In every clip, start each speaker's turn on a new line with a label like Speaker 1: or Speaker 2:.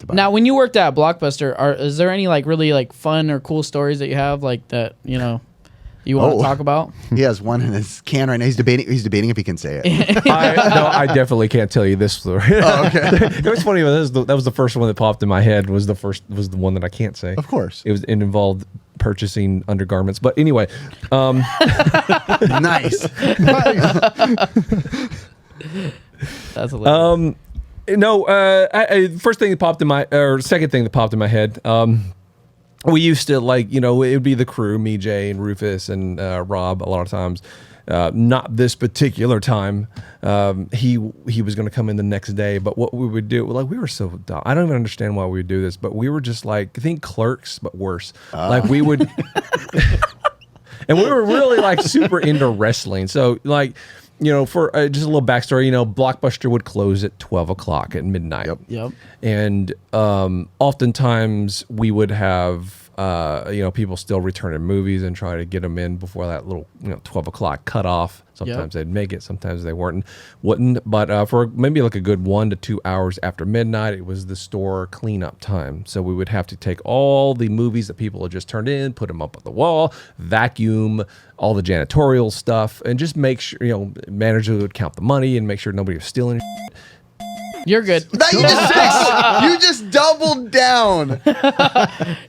Speaker 1: about.
Speaker 2: Now, when you worked at Blockbuster, is there any like really like fun or cool stories that you have like that you want to talk about?
Speaker 1: He has one in his can right now. He's debating if he can say it.
Speaker 3: I definitely can't tell you this story.
Speaker 1: Oh, okay.
Speaker 3: It was funny. That was the first one that popped in my head. Was the one that I can't say.
Speaker 1: Of course,
Speaker 3: it involved purchasing undergarments. But anyway,
Speaker 1: nice.
Speaker 2: That's hilarious.
Speaker 3: First thing that popped in my, or second thing that popped in my head. We used to it would be the crew, me, Jay, and Rufus, and Rob. A lot of times, not this particular time. He was going to come in the next day. But what we would do, we were so dumb. I don't even understand why we would do this, but we were just think Clerks, but worse. We would, and we were really super into wrestling. So for just a little backstory, Blockbuster would close at 12 o'clock at midnight.
Speaker 2: Yep.
Speaker 3: And oftentimes we would have, people still returning movies and try to get them in before that little, 12 o'clock cutoff. Sometimes they'd make it, sometimes they wouldn't. But for maybe a good 1 to 2 hours after midnight, it was the store cleanup time. So we would have to take all the movies that people had just turned in, put them up on the wall, vacuum all the janitorial stuff, and just make sure, manager would count the money and make sure nobody was stealing shit.
Speaker 2: You're good.
Speaker 1: You just doubled down.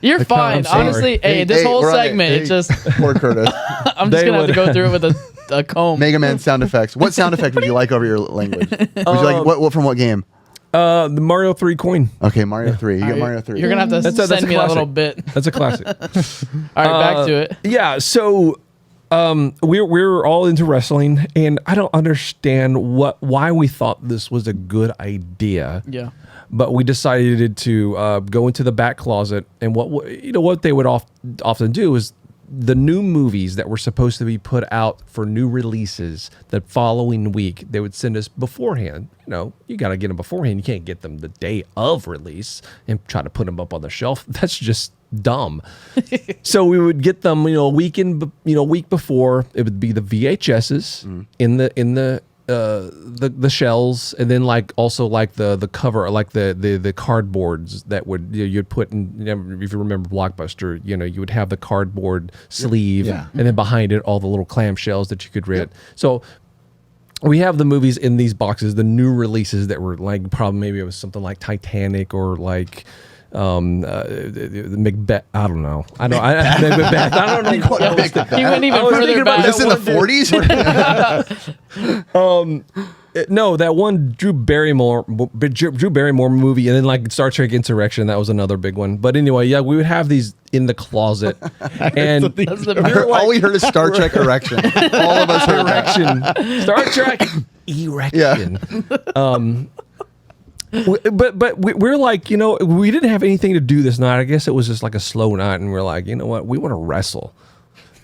Speaker 2: You're fine. Honestly, this whole segment, it's just
Speaker 1: poor Curtis.
Speaker 2: I'm just gonna have to go through it with a comb.
Speaker 1: Mega Man sound effects. What sound effect would you like over your language? Would you like what from what game?
Speaker 3: The Mario 3 coin.
Speaker 1: Okay, Mario 3. You get Mario 3.
Speaker 2: You're gonna have to send me a little bit.
Speaker 3: That's a classic.
Speaker 2: All right, back to it.
Speaker 3: Yeah. So. We're all into wrestling, and I don't understand why we thought this was a good idea.
Speaker 2: Yeah.
Speaker 3: But we decided to go into the back closet, and what they would often do is the new movies that were supposed to be put out for new releases the following week, they would send us beforehand. You got to get them beforehand. You can't get them the day of release and try to put them up on the shelf. That's just dumb. So we would get them, a week before. It would be the VHSs in the shells, and then also the cover, the cardboards that you'd put in. If you remember Blockbuster, you would have the cardboard sleeve, and then behind it all the little clamshells that you could rip. So we have the movies in these boxes, the new releases that were probably maybe it was something like Titanic or Macbeth. I don't know. Macbeth. I don't know what else.
Speaker 2: He went even further back.
Speaker 1: This in the 40s?
Speaker 3: No, that one Drew Barrymore movie, and then Star Trek Insurrection. That was another big one. But anyway, we would have these in the closet, and
Speaker 1: all we heard is Star Trek erection. All of us heard
Speaker 3: erection. Star Trek erection. Yeah. But we're we didn't have anything to do this night. I guess it was just a slow night, and we're like, you know what, we want to wrestle,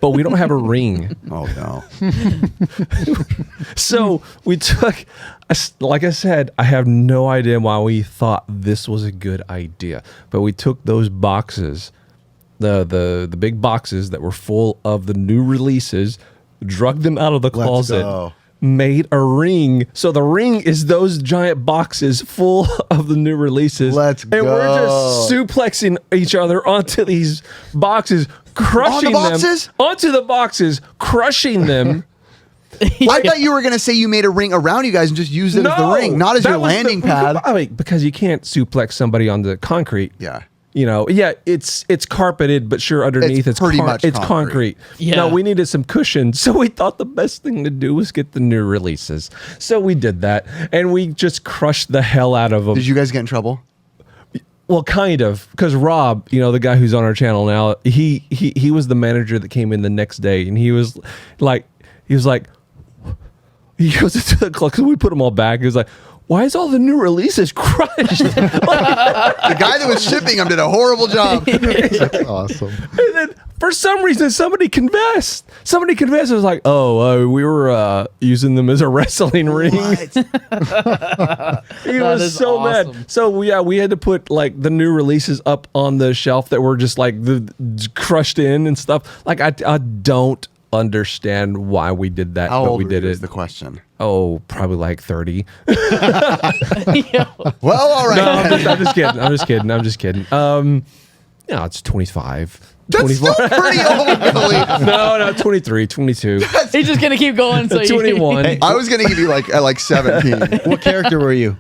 Speaker 3: but we don't have a ring.
Speaker 1: Oh no.
Speaker 3: So we took, like I said, I have no idea why we thought this was a good idea, but we took those boxes, the big boxes that were full of the new releases, drug them out of the closet, made a ring. So the ring is those giant boxes full of the new releases.
Speaker 1: Let's go.
Speaker 3: And we're just suplexing each other onto these boxes, crushing them onto the boxes, crushing them.
Speaker 1: I thought you were going to say you made a ring around you guys and just used it as the ring, not as your landing pad.
Speaker 3: Because you can't suplex somebody on the concrete.
Speaker 1: Yeah.
Speaker 3: It's carpeted, but sure, underneath it's
Speaker 1: pretty much
Speaker 3: concrete.
Speaker 2: Yeah.
Speaker 3: No, we needed some cushion, so we thought the best thing to do was get the new releases. So we did that, and we just crushed the hell out of them.
Speaker 1: Did you guys get in trouble?
Speaker 3: Well, kind of, because Rob, the guy who's on our channel now, he was the manager that came in the next day, and he goes into the clock, because we put them all back. He was like, why is all the new releases crushed?
Speaker 1: The guy that was shipping them did a horrible job.
Speaker 4: That's awesome.
Speaker 3: And then for some reason, somebody confessed. It was like, we were using them as a wrestling ring. He was so mad. So we had to put the new releases up on the shelf that were just the crushed in and stuff. I don't understand why we did that,
Speaker 1: How
Speaker 3: but
Speaker 1: old
Speaker 3: we
Speaker 1: were
Speaker 3: did
Speaker 1: you
Speaker 3: it.
Speaker 1: is the question.
Speaker 3: Oh, probably like 30.
Speaker 2: Yeah.
Speaker 1: Well, all right.
Speaker 3: No, I'm just kidding. No, it's 25.
Speaker 1: That's
Speaker 3: 24.
Speaker 1: still pretty old, Billy.
Speaker 3: No, 23, 22,
Speaker 2: He's just gonna keep going. So
Speaker 3: 21.
Speaker 1: I was gonna give you like at like 17.
Speaker 4: What character were you?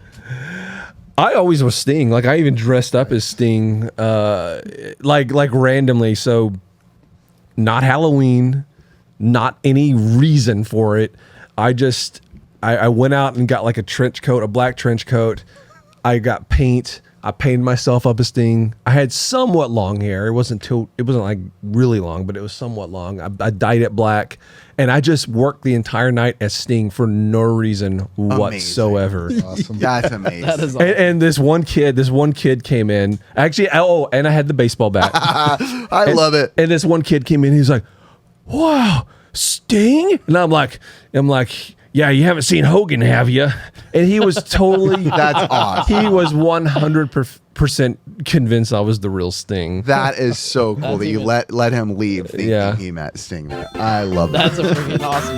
Speaker 3: I always was Sting. Like I even dressed up as Sting, like randomly. So not Halloween, not any reason for it. I went out and got like a trench coat, a black trench coat. I got paint. I painted myself up as Sting. I had somewhat long hair. It wasn't like really long, but it was somewhat long. I dyed it black, and I just worked the entire night as Sting for no reason whatsoever.
Speaker 4: Awesome.
Speaker 1: That's amazing.
Speaker 2: That is awesome.
Speaker 3: And this one kid came in. Actually, and I had the baseball bat.
Speaker 1: I love it.
Speaker 3: And this one kid came in. He's like, "Wow, Sting!" And I'm like, "Yeah, you haven't seen Hogan, have you?" And he was totally.
Speaker 1: That's awesome.
Speaker 3: He was 100% convinced I was the real Sting.
Speaker 1: That is so cool that you
Speaker 2: even-
Speaker 1: let him leave thinking
Speaker 3: Yeah.
Speaker 1: he met Sting there. I love that.
Speaker 2: That's a freaking awesome.